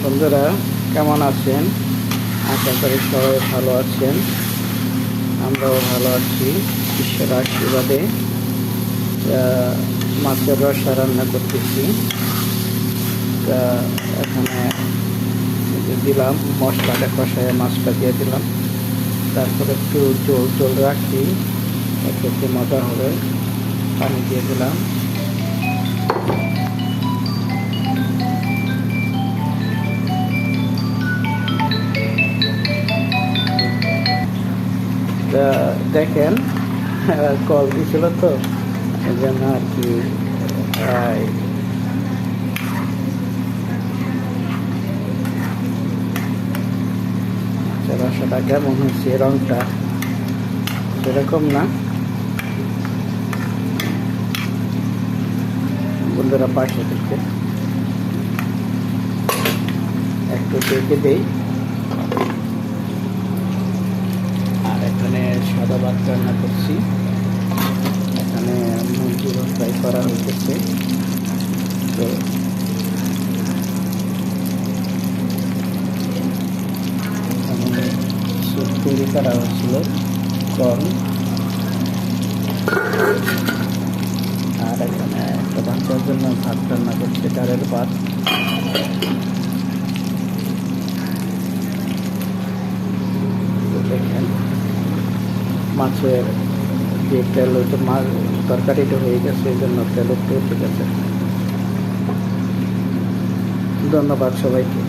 বন্ধুরা, কেমন আছেন? আশা করি সবাই ভালো আছেন। আমরাও ভালো আছি ঈশ্বরের আশীর্বাদে। মাছের রসা রান্না করতেছি। তা এখানে দিলাম মশলাটা কষায়, মাছটা দিয়ে দিলাম। তারপরে একটু জল জল রাখি, একটু মজা হবে। পানি দিয়ে দিলাম। দেখেন, কল দিছিল তো এই জন্য আর কি। রসাটা কেমন হয়েছে, রংটা সেরকম না। বন্ধুরা পাশে থেকে একটু দেখে দেই। আর এখানে সাদা ভাত রান্না করছি। এখানে মুরগি ফ্রাই করা হয়েছে। তো এখানে স্যুপ তৈরি করা হয়েছিল, কর্ন। আর এখানে একটা বাচ্চার জন্য ভাত রান্না করছে, ডালের ভাত। দেখেন মাছের যে তেল, ওইটা মাছ তরকারিটা হয়ে গেছে, এই জন্য তেল একটু উঠে গেছে। ধন্যবাদ সবাইকে।